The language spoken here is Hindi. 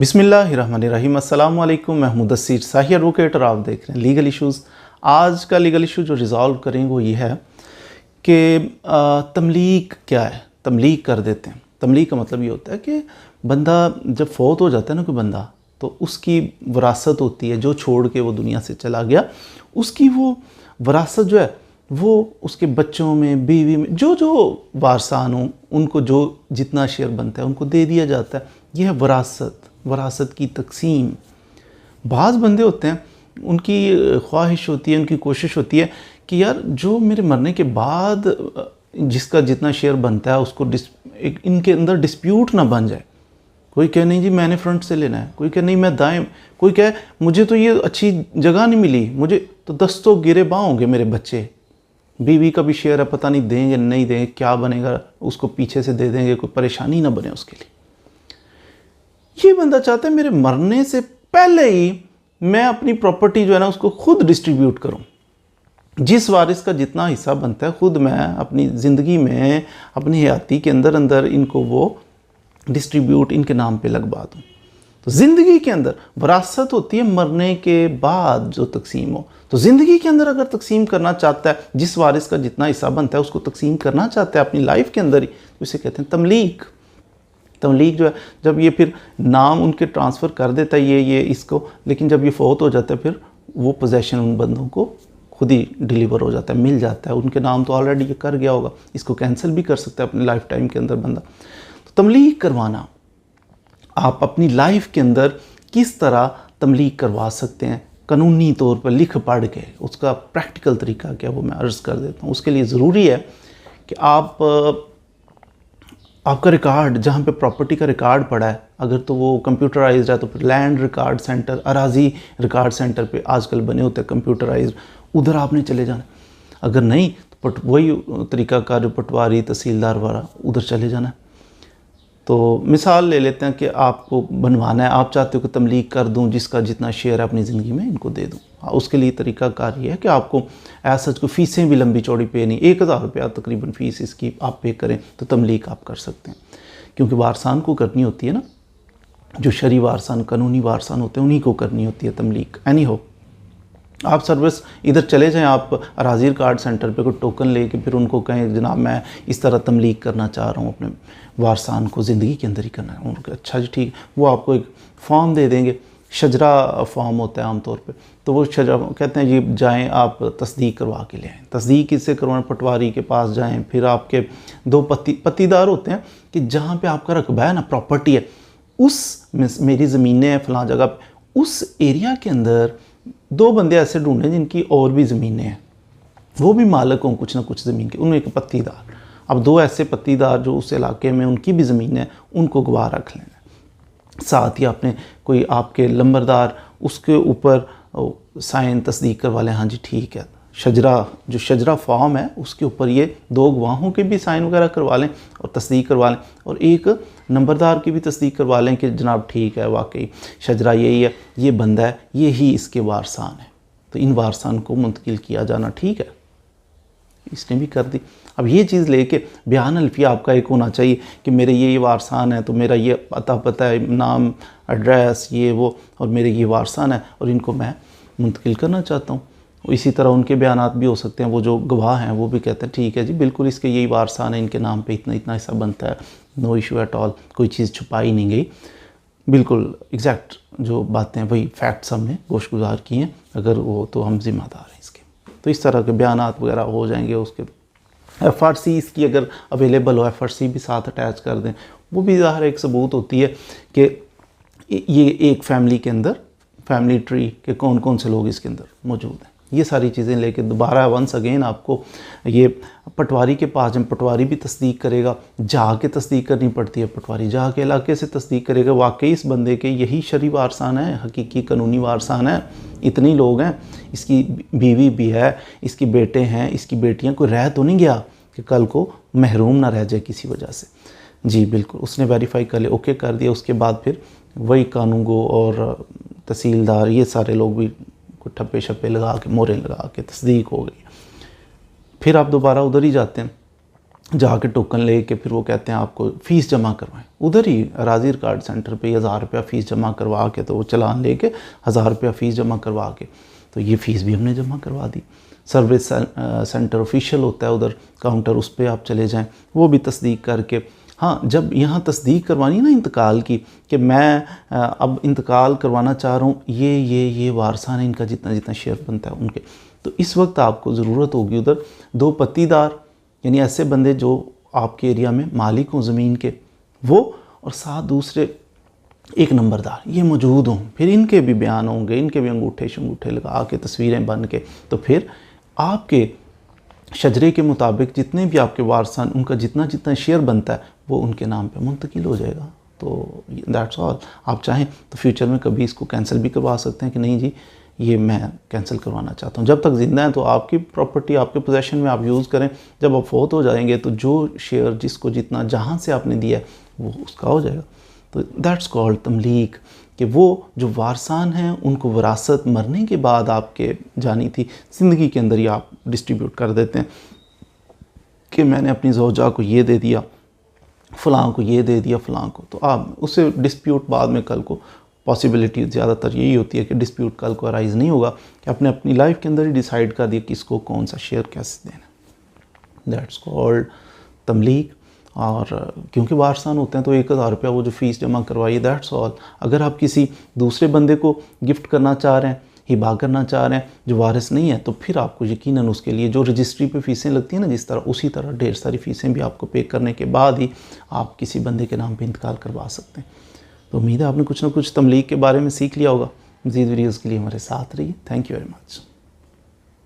बिस्मिल्लाहिर्रहमानिर्रहीम। अस्सलाम वालेकुम। मैं मुदस्सिर शाही एडवोकेट और आप देख रहे हैं लीगल इश्यूज़। आज का लीगल इशू जो रिज़ॉल्व करेंगे वो ये है कि तमलीक क्या है। तमलीक कर देते हैं। तमलीक का मतलब ये होता है कि बंदा जब फौत हो जाता है ना कोई बंदा, तो उसकी विरासत होती है, जो छोड़ के वो दुनिया से चला गया उसकी वो विरासत जो है वो उसके बच्चों में, बीवी में, जो जो वारसान हों उनको जो जितना शेयर बनता है उनको दे दिया जाता है। यह है विरासत। विरासत की तकसीम। बाज़ बंदे होते हैं, उनकी ख्वाहिश होती है, उनकी कोशिश होती है कि यार जो मेरे मरने के बाद जिसका जितना शेयर बनता है उसको इनके अंदर डिस्प्यूट ना बन जाए। कोई कहे नहीं जी मैंने फ्रंट से लेना है, कोई कहे नहीं मैं दाएं, कोई कहे मुझे तो ये अच्छी जगह नहीं मिली, मुझे तो दस्तों गिरे बाँ होंगे मेरे बच्चे, बीवी का भी शेयर है, पता नहीं देंगे नहीं देंगे, क्या बनेगा, उसको पीछे से दे देंगे, कोई परेशानी ना बने उसके लिए। ये बंदा चाहता है मेरे मरने से पहले ही मैं अपनी प्रॉपर्टी जो है ना उसको खुद डिस्ट्रीब्यूट करूं। जिस वारिस का जितना हिस्सा बनता है खुद मैं अपनी ज़िंदगी में, अपनी हयाती के अंदर अंदर इनको वो डिस्ट्रीब्यूट इनके नाम पे लगवा दूं। तो ज़िंदगी के अंदर विरासत होती है, मरने के बाद जो तकसीम हो। तो ज़िंदगी के अंदर अगर तकसीम करना चाहता है, जिस वारिस का जितना हिस्सा बनता है उसको तकसीम करना चाहता है अपनी लाइफ के अंदर ही, तो इसे कहते हैं तमलीक। तमलीक जो है, जब ये फिर नाम उनके ट्रांसफ़र कर देता है ये इसको, लेकिन जब ये फौत हो जाता है फिर वो पोजेशन उन बंदों को खुद ही डिलीवर हो जाता है, मिल जाता है। उनके नाम तो ऑलरेडी ये कर गया होगा, इसको कैंसिल भी कर सकता है अपनी लाइफ टाइम के अंदर बंदा। तो तमलीक करवाना, आप अपनी लाइफ के अंदर किस तरह तमलीक करवा सकते हैं कानूनी तौर पर लिख पढ़ के, उसका प्रैक्टिकल तरीका क्या वो मैं अर्ज़ कर देता हूँ। उसके लिए ज़रूरी है कि आपका रिकॉर्ड, जहाँ पे प्रॉपर्टी का रिकॉर्ड पड़ा है, अगर तो वो कंप्यूटराइज्ड है तो फिर लैंड रिकॉर्ड सेंटर, अराजी रिकॉर्ड सेंटर पे आजकल बने होते हैं कंप्यूटराइज्ड, उधर आपने चले जाना। अगर नहीं तो वही तरीक़ाकार पटवारी, तहसीलदार वाला, उधर चले जाना। तो मिसाल ले लेते हैं कि आपको बनवाना है, आप चाहते हो कि तमलीक कर दूं, जिसका जितना शेयर है अपनी ज़िंदगी में इनको दे दूं। उसके लिए तरीक़ाकार ये है कि आपको ऐसा को फ़ीसें भी लंबी चौड़ी पे नहीं, 1000 रुपया तकरीबन फ़ीस इसकी आप पे करें तो तमलीक आप कर सकते हैं। क्योंकि वारसान को करनी होती है ना, जो शरई वारसान, कानूनी वारसान होते हैं उन्हीं को करनी होती है तमलीक। एनी हो, आप सर्विस इधर चले जाएं, आप अराजी कार्ड सेंटर पे कोई टोकन लेके फिर उनको कहें जनाब मैं इस तरह तमलीक करना चाह रहा हूँ, अपने वारसान को ज़िंदगी के अंदर ही करना है। उनको अच्छा जी ठीक, वो आपको एक फॉर्म दे देंगे, शजरा फॉर्म होता है आमतौर पे। तो वो शजरा कहते हैं जी जाएं आप तस्दीक करवा के ले आएँ। तस्दीक इससे करवाएं, पटवारी के पास जाएँ, फिर आपके 2 पत्तीदार होते हैं कि जहाँ पर आपका रकबा है ना, प्रॉपर्टी है, उस मेरी ज़मीनें हैं फ़लाँ जगह पर, उस एरिया के अंदर 2 बंदे ऐसे ढूंढें जिनकी और भी ज़मीनें हैं, वो भी मालिक हों कुछ ना कुछ ज़मीन के, उनमें एक पत्तीदार। अब 2 ऐसे पत्तीदार जो उस इलाके में उनकी भी ज़मीन है, उनको गवाह रख लेना। साथ ही आपने कोई आपके लंबरदार, उसके ऊपर साइन तस्दीक करवा लें, हाँ जी ठीक है। शजरा, जो शजरा फॉर्म है उसके ऊपर ये 2 गवाहों के भी साइन वगैरह करवा लें और तस्दीक करवा लें, और एक नंबरदार की भी तस्दीक करवा लें कि जनाब ठीक है वाकई शजरा यही है, ये बंदा है, ये ही इसके वारसान है, तो इन वारसान को मुंतकिल किया जाना ठीक है। इसने भी कर दी। अब ये चीज़ लेके बयान अल्फिया आपका एक होना चाहिए कि मेरे ये वारसान है, तो मेरा ये पता है, नाम, एड्रेस, ये वो, और मेरे ये वारसान है और इनको मैं मुंतकिल करना चाहता हूँ। इसी तरह उनके बयानात भी हो सकते हैं, वो जो गवाह हैं वो भी कहते हैं ठीक है जी बिल्कुल इसके यही वारसान है, इनके नाम पे इतना इतना हिस्सा बनता है, नो इशू एट ऑल, कोई चीज़ छुपाई नहीं गई, बिल्कुल एग्जैक्ट जो बातें वही फैक्ट्स हमने गोशगुजार की हैं, अगर वो तो हम ज़िम्मेदार हैं इसके। तो इस तरह के बयानात वगैरह हो जाएंगे। उसके FRC इसकी अगर अवेलेबल हो, FRC भी साथ अटैच कर दें, वो भी ज़ाहिर एक सबूत होती है कि ये एक फैमिली के अंदर, फैमिली ट्री के कौन कौन से लोग इसके अंदर मौजूद हैं। ये सारी चीज़ें लेके दोबारा वंस अगेन आपको ये पटवारी के पास जब पटवारी भी तस्दीक करेगा, जाके तस्दीक करनी पड़ती है, पटवारी जाके इलाके से तस्दीक करेगा वाकई इस बंदे के यही शरई वारसान है, हकीकी कानूनी वारसान है, इतने लोग हैं, इसकी बीवी भी है, इसके बेटे हैं, इसकी बेटियां, कोई रह तो नहीं गया कि कल को महरूम ना रह जाए किसी वजह से। जी बिल्कुल, उसने वेरीफाई कर लिया, ओके कर दिया, उसके बाद फिर वही कानूनगो और तहसीलदार ये सारे लोग भी ठप्पे शप्पे लगा के, मोहरें लगा के तस्दीक हो गई। फिर आप दोबारा उधर ही जाते हैं जाके टोकन लेके फिर वो कहते हैं आपको फ़ीस जमा करवाएं, उधर ही अराजी रिकॉर्ड सेंटर पे 1000 रुपया फ़ीस जमा करवा के, तो वो चालान लेके 1000 रुपया फ़ीस जमा करवा के, तो ये फ़ीस भी हमने जमा करवा दी। सर्विस सेंटर ऑफिशियल होता है उधर काउंटर, उस पर आप चले जाएं, वो भी तस्दीक करके। हाँ, जब यहाँ तस्दीक करवानी है ना इंतकाल की, कि मैं अब इंतकाल करवाना चाह रहा हूँ, ये वारसान है, इनका जितना जितना शेयर बनता है उनके, तो इस वक्त आपको ज़रूरत होगी उधर 2 पत्तीदार, यानी ऐसे बंदे जो आपके एरिया में मालिक हों ज़मीन के, वो, और साथ दूसरे 1 नंबरदार ये मौजूद हों। फिर इनके भी बयान होंगे, इनके भी अंगूठे शंगूठे लगा के तस्वीरें बन के, तो फिर आपके शजरे के मुताबिक जितने भी आपके वारसान, उनका जितना जितना शेयर बनता है वो उनके नाम पे मुंतकिल हो जाएगा। तो दैट्स ऑल। आप चाहें तो फ्यूचर में कभी इसको कैंसिल भी करवा सकते हैं कि नहीं जी ये मैं कैंसिल करवाना चाहता हूँ। जब तक ज़िंदा हैं तो आपकी प्रॉपर्टी आपके पोजेशन में आप यूज़ करें, जब आप फौत हो जाएंगे तो जो शेयर जिसको जितना जहाँ से आपने दिया है वो उसका हो जाएगा। तो दैट्स कॉल्ड तमलीक, कि वो जो वारसान हैं उनको विरासत मरने के बाद आपके जानी थी, ज़िंदगी के अंदर ही आप डिस्ट्रीब्यूट कर देते हैं कि मैंने अपनी ज़ौजा को ये दे दिया, फ़लाँ को ये दे दिया, फ़लाँ को, तो आप उससे डिस्प्यूट बाद में कल को पॉसिबिलिटी ज़्यादातर यही होती है कि डिस्प्यूट कल को अराइज़ नहीं होगा, कि आपने अपनी लाइफ के अंदर ही डिसाइड कर दिया किसको कौन सा शेयर कैसे देना। दैट्स कॉल्ड तमलीक। और क्योंकि वारसान होते हैं तो 1000 रुपया वो जो फ़ीस जमा करवाइए, दैट्स ऑल। अगर आप किसी दूसरे बंदे को गिफ्ट करना चाह रहे हैं, हिबा करना चाह रहे हैं जो वारिस नहीं है, तो फिर आपको यकीनन उसके लिए जो रजिस्ट्री पे फ़ीसें लगती हैं ना, जिस तरह उसी तरह ढेर सारी फ़ीसें भी आपको पे करने के बाद ही आप किसी बंदे के नाम पे इंतकाल करवा सकते हैं। तो उम्मीद है आपने कुछ ना कुछ तमलीक के बारे में सीख लिया होगा। मज़ीद वीडियोज़ के लिए हमारे साथ रहिए। Thank you very much.